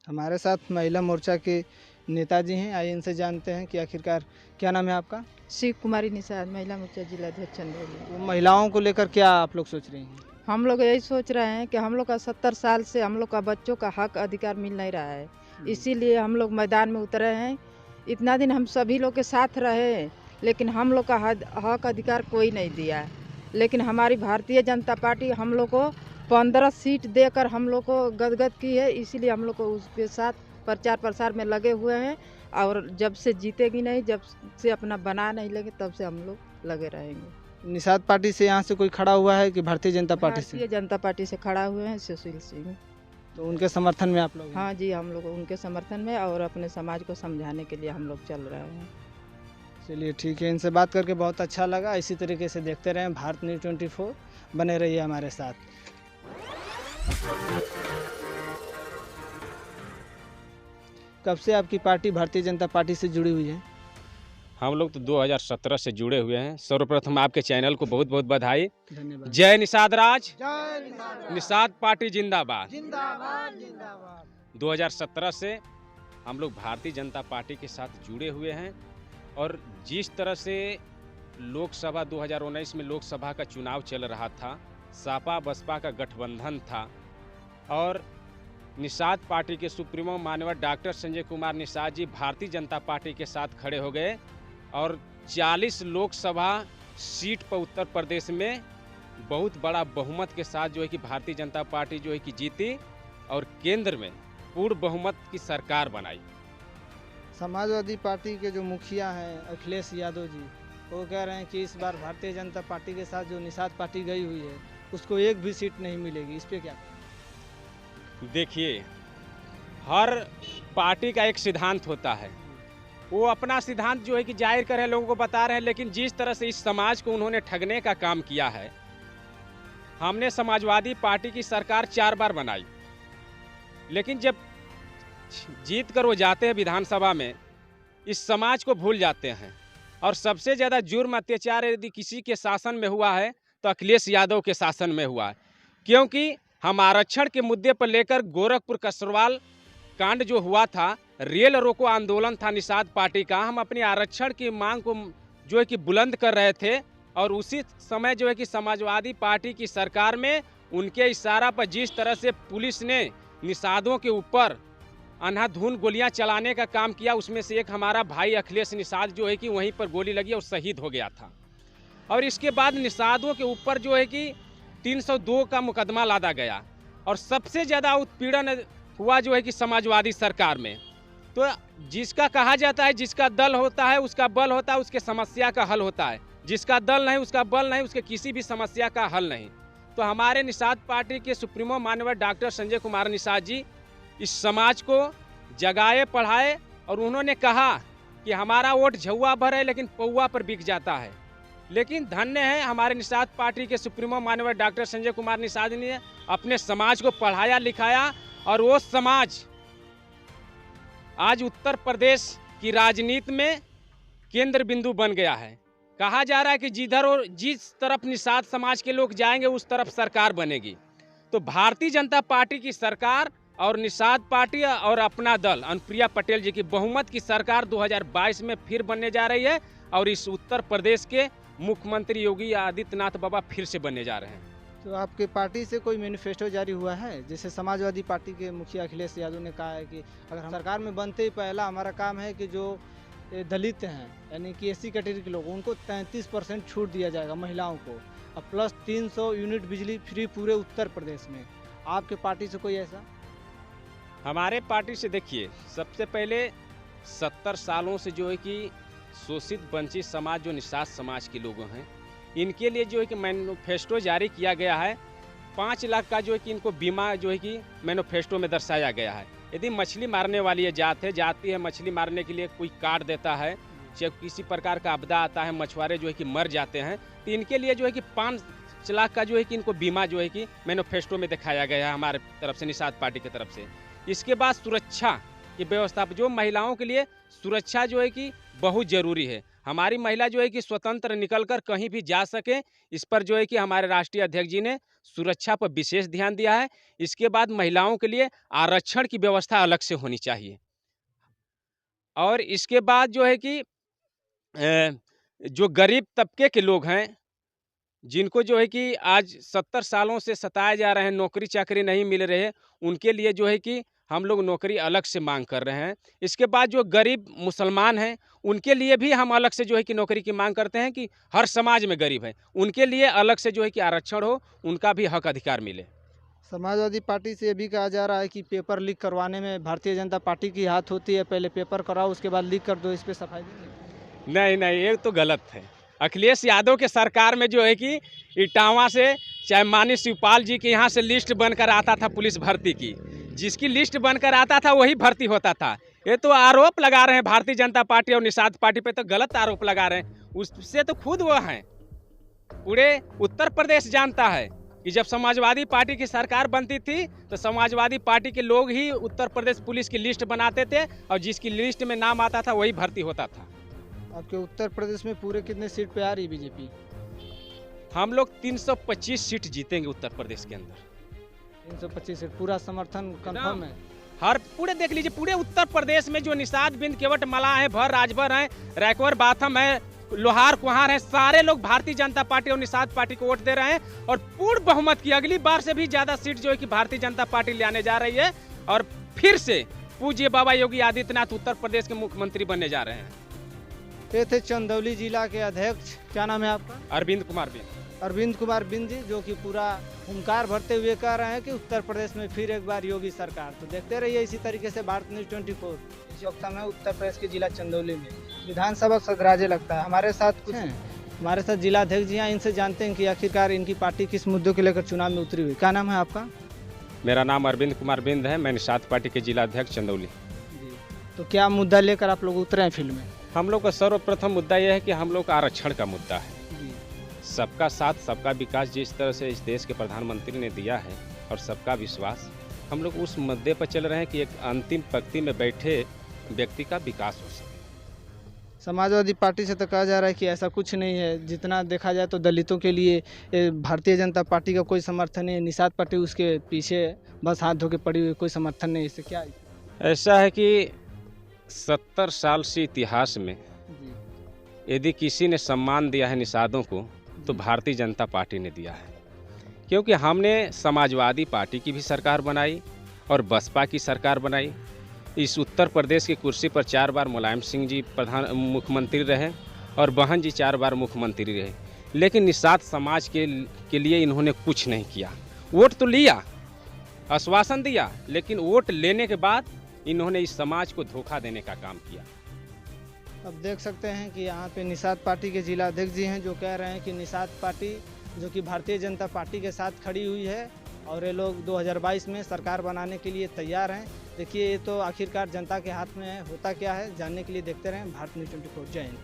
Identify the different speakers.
Speaker 1: हमारे साथ महिला मोर्चा के नेताजी हैं, आइए इनसे जानते हैं कि आखिरकार क्या नाम है आपका?
Speaker 2: शिव कुमारी निषाद, महिला मोर्चा जिला अध्यक्ष चंदौली।
Speaker 1: तो महिलाओं को लेकर क्या आप लोग सोच रही हैं?
Speaker 2: हम लोग यही सोच रहे हैं कि हम लोग का 70 साल से हम लोग का बच्चों का हक अधिकार मिल नहीं रहा है, इसीलिए हम लोग मैदान में उतरे हैं। इतना दिन हम सभी लोग के साथ रहे, लेकिन हम लोग का हक अधिकार कोई नहीं दिया है। लेकिन हमारी भारतीय जनता पार्टी हम लोग को 15 सीट देकर हम लोग को गदगद की है, इसीलिए हम लोग को उसके साथ प्रचार प्रसार में लगे हुए हैं। और जब से जीतेगी नहीं, जब से अपना बना नहीं लेंगे, तब से हम लोग लगे रहेंगे।
Speaker 1: निषाद पार्टी से यहाँ से कोई खड़ा हुआ है कि भारतीय जनता पार्टी से?
Speaker 2: भारतीय जनता पार्टी से खड़ा हुए हैं सुशील सिंह।
Speaker 1: तो उनके समर्थन में आप लोग हैं?
Speaker 2: हाँ जी, हम लोग उनके समर्थन में और अपने समाज को समझाने के लिए हम लोग चल रहे हैं।
Speaker 1: चलिए ठीक है, इनसे बात करके बहुत अच्छा लगा। इसी तरीके से देखते रहें भारत न्यूज़ 24, बने रहिए हमारे साथ। कब से आपकी पार्टी भारतीय जनता पार्टी से जुड़ी हुई है?
Speaker 3: हम लोग तो 2017 से जुड़े हुए हैं। सर्वप्रथम आपके चैनल को बहुत बहुत बधाई।
Speaker 1: धन्यवाद।
Speaker 3: जय निषाद राज,
Speaker 1: जय
Speaker 3: निषाद पार्टी जिंदाबाद।
Speaker 1: जिंदाबाद जिंदाबाद।
Speaker 3: 2017 से हम लोग भारतीय जनता पार्टी के साथ जुड़े हुए हैं और जिस तरह से लोकसभा 2019 में लोकसभा का चुनाव चल रहा था, सपा बसपा का गठबंधन था और निषाद पार्टी के सुप्रीमो माननीय डॉक्टर संजय कुमार निषाद जी भारतीय जनता पार्टी के साथ खड़े हो गए और 40 लोकसभा सीट पर उत्तर प्रदेश में बहुत बड़ा बहुमत के साथ जो है कि भारतीय जनता पार्टी जो है कि जीती और केंद्र में पूर्ण बहुमत की सरकार बनाई।
Speaker 1: समाजवादी पार्टी के जो मुखिया हैं अखिलेश यादव जी, वो कह रहे हैं कि इस बार भारतीय जनता पार्टी के साथ जो निषाद पार्टी गई हुई है उसको एक भी सीट नहीं मिलेगी। इस पे क्या?
Speaker 3: देखिए, हर पार्टी का एक सिद्धांत होता है, वो अपना सिद्धांत जो है कि जाहिर कर रहे हैं, लोगों को बता रहे हैं, लेकिन जिस तरह से इस समाज को उन्होंने ठगने का काम किया है। हमने समाजवादी पार्टी की सरकार 4 बार बनाई, लेकिन जब जीत कर वो जाते हैं विधानसभा में, इस समाज को भूल जाते हैं। और सबसे ज़्यादा जुर्म अत्याचार यदि किसी के शासन में हुआ है तो अखिलेश यादव के शासन में हुआ है, क्योंकि हम आरक्षण के मुद्दे पर लेकर गोरखपुर कसरवाल कांड जो हुआ था, रेल रोको आंदोलन था निषाद पार्टी का। हम अपनी आरक्षण की मांग को जो है कि बुलंद कर रहे थे और उसी समय जो है कि समाजवादी पार्टी की सरकार में उनके इशारा पर जिस तरह से पुलिस ने निषादों के ऊपर अंधाधुंध गोलियां चलाने का काम किया, उसमें से एक हमारा भाई अखिलेश निषाद जो है कि वहीं पर गोली लगी और शहीद हो गया था। और इसके बाद निषादों के ऊपर जो है कि 302 का मुकदमा लादा गया और सबसे ज़्यादा उत्पीड़न हुआ जो है कि समाजवादी सरकार में। तो जिसका कहा जाता है जिसका दल होता है उसका बल होता है, उसके समस्या का हल होता है। जिसका दल नहीं उसका बल नहीं, उसके किसी भी समस्या का हल नहीं। तो हमारे निषाद पार्टी के सुप्रीमो माननीय डॉक्टर संजय कुमार निषाद जी इस समाज को जगाए पढ़ाए और उन्होंने कहा कि हमारा वोट झुआ भर है लेकिन पौवा पर बिक जाता है। लेकिन धन्य है हमारे निषाद पार्टी के सुप्रीमो माननीय डॉक्टर संजय कुमार निषाद ने अपने समाज को पढ़ाया लिखाया और वो समाज आज उत्तर प्रदेश की राजनीति में केंद्र बिंदु बन गया है। कहा जा रहा है कि जिधर और जिस तरफ निषाद समाज के लोग जाएंगे उस तरफ सरकार बनेगी। तो भारतीय जनता पार्टी की सरकार और निषाद पार्टी और अपना दल अनुप्रिया पटेल जी की बहुमत की सरकार 2022 में फिर बनने जा रही है और इस उत्तर प्रदेश के मुख्यमंत्री योगी आदित्यनाथ बाबा फिर से बनने जा रहे हैं।
Speaker 1: तो आपके पार्टी से कोई मैनिफेस्टो जारी हुआ है? जैसे समाजवादी पार्टी के मुखिया अखिलेश यादव ने कहा है कि अगर हम सरकार में बनते ही पहला हमारा काम है कि जो दलित हैं यानी कि एससी कैटेगरी के लोग, उनको 33% छूट दिया जाएगा महिलाओं को, और प्लस 300 यूनिट बिजली फ्री पूरे उत्तर प्रदेश में। आपके पार्टी से कोई ऐसा?
Speaker 3: हमारे पार्टी से देखिए, सबसे पहले 70 सालों से जो है कि शोषित वंचित समाज जो निषाद समाज के लोग हैं, इनके लिए जो है कि मैनिफेस्टो जारी किया गया है। 5 लाख का जो है कि इनको बीमा जो है कि मैनिफेस्टो में दर्शाया गया है। यदि मछली मारने वाली ये जाती है मछली मारने के लिए कोई कार्ड देता है, जब किसी प्रकार का आपदा आता है मछुआरे जो है कि मर जाते हैं, तो इनके लिए जो है कि 5 लाख का जो है कि इनको बीमा जो है कि मैनिफेस्टो में दिखाया गया है हमारे तरफ से, निषाद पार्टी की तरफ से। इसके बाद सुरक्षा की व्यवस्था, जो महिलाओं के लिए सुरक्षा जो है कि बहुत ज़रूरी है। हमारी महिला जो है कि स्वतंत्र निकलकर कहीं भी जा सके, इस पर जो है कि हमारे राष्ट्रीय अध्यक्ष जी ने सुरक्षा पर विशेष ध्यान दिया है। इसके बाद महिलाओं के लिए आरक्षण की व्यवस्था अलग से होनी चाहिए। और इसके बाद जो है कि जो गरीब तबके के लोग हैं, जिनको जो है कि आज 70 सालों से सताए जा रहे हैं, नौकरी चाकरी नहीं मिल रहे हैं, उनके लिए जो है कि हम लोग नौकरी अलग से मांग कर रहे हैं। इसके बाद जो गरीब मुसलमान हैं, उनके लिए भी हम अलग से जो है कि नौकरी की मांग करते हैं कि हर समाज में गरीब है, उनके लिए अलग से जो है कि आरक्षण हो, उनका भी हक अधिकार मिले।
Speaker 1: समाजवादी पार्टी से ये भी कहा जा रहा है कि पेपर लीक करवाने में भारतीय जनता पार्टी की हाथ होती है, पहले पेपर कराओ उसके बाद लीक कर दो, इस पे सफाई देंगे?
Speaker 3: नहीं नहीं, ये तो गलत है। अखिलेश यादव के सरकार में जो है कि इटावा से चाहे माननीय शिवपाल जी के यहाँ से लिस्ट बनकर आता था पुलिस भर्ती की, जिसकी लिस्ट बनकर आता था वही भर्ती होता था। ये तो आरोप लगा रहे हैं भारतीय जनता पार्टी और निषाद पार्टी पे, तो गलत आरोप लगा रहे हैं। उससे तो खुद वो हैं, पूरे उत्तर प्रदेश जानता है कि जब समाजवादी पार्टी की सरकार बनती थी तो समाजवादी पार्टी के लोग ही उत्तर प्रदेश पुलिस की लिस्ट बनाते थे और जिसकी लिस्ट में नाम आता था वही भर्ती होता था।
Speaker 1: आपके उत्तर प्रदेश में पूरे कितने सीट पे आ रही बीजेपी?
Speaker 3: हम लोग 325 सीट जीतेंगे उत्तर प्रदेश के अंदर।
Speaker 1: 325 सीट, पूरा समर्थन कंफर्म है?
Speaker 3: हर पूरे देख लीजिए, पूरे उत्तर प्रदेश में जो निषाद बिंद केवट मला है, भर राजभर है, रैकवर बाथम है, लोहार कुहार है, सारे लोग भारतीय जनता पार्टी और निषाद पार्टी को वोट दे रहे हैं और पूर्ण बहुमत की अगली बार से भी ज्यादा सीट जो है कि भारतीय जनता पार्टी लाने जा रही है और फिर से पूज्य बाबा योगी आदित्यनाथ उत्तर प्रदेश के मुख्यमंत्री बनने जा रहे हैं।
Speaker 1: ये थे चंदौली जिला के अध्यक्ष, क्या नाम है आपका?
Speaker 3: अरविंद कुमार बिंद।
Speaker 1: अरविंद कुमार बिंद जी, जो कि पूरा हुंकार भरते हुए कह रहे हैं कि उत्तर प्रदेश में फिर एक बार योगी सरकार। तो देखते रहिए इसी तरीके से भारत न्यूज़ 24। इस वक्त हम हैं उत्तर प्रदेश के जिला चंदौली में, विधानसभा सदराजे लगता है। हमारे साथ कुछ हैं, हमारे साथ जिला अध्यक्ष जी हैं, इनसे जानते हैं कि आखिरकार इनकी पार्टी किस मुद्दों को लेकर चुनाव में उतरी हुई। क्या नाम है आपका?
Speaker 3: मेरा नाम अरविंद कुमार बिंद है, मैं निषाद पार्टी के जिला अध्यक्ष चंदौली।
Speaker 1: जी, तो क्या मुद्दा लेकर आप लोग उतरे हैं फील्ड में?
Speaker 3: हम लोग का सर्वप्रथम मुद्दा यह है कि हम लोग का आरक्षण का मुद्दा है।
Speaker 1: जी,
Speaker 3: सबका साथ सबका विकास जिस तरह से इस देश के प्रधानमंत्री ने दिया है और सबका विश्वास, हम लोग उस मुद्दे पर चल रहे हैं कि एक अंतिम पंक्ति में बैठे व्यक्ति का विकास हो सके।
Speaker 1: समाजवादी पार्टी से तो कहा जा रहा है कि ऐसा कुछ नहीं है, जितना देखा जाए तो दलितों के लिए भारतीय जनता पार्टी का कोई समर्थन नहीं है, निषाद पार्टी उसके पीछे बस हाथ धो के पड़ी हुई, कोई समर्थन नहीं। इससे क्या है?
Speaker 3: ऐसा है कि 70 साल से इतिहास में
Speaker 1: जी,
Speaker 3: यदि किसी ने सम्मान दिया है निषादों को तो भारतीय जनता पार्टी ने दिया है, क्योंकि हमने समाजवादी पार्टी की भी सरकार बनाई और बसपा की सरकार बनाई। इस उत्तर प्रदेश की कुर्सी पर 4 बार मुलायम सिंह जी मुख्यमंत्री रहे और बहन जी 4 बार मुख्यमंत्री रहे, लेकिन निषाद समाज के लिए इन्होंने कुछ नहीं किया। वोट तो लिया, आश्वासन दिया, लेकिन वोट लेने के बाद इन्होंने इस समाज को धोखा देने का काम किया।
Speaker 1: अब देख सकते हैं कि यहाँ पे निषाद पार्टी के जिला अध्यक्ष जी हैं, जो कह रहे हैं कि निषाद पार्टी जो कि भारतीय जनता पार्टी के साथ खड़ी हुई है और ये लोग 2022 में सरकार बनाने के लिए तैयार हैं। देखिए, ये तो आखिरकार जनता के हाथ में है, होता क्या है जानने के लिए देखते रहें भारत न्यूज़ 24। जय हिंद।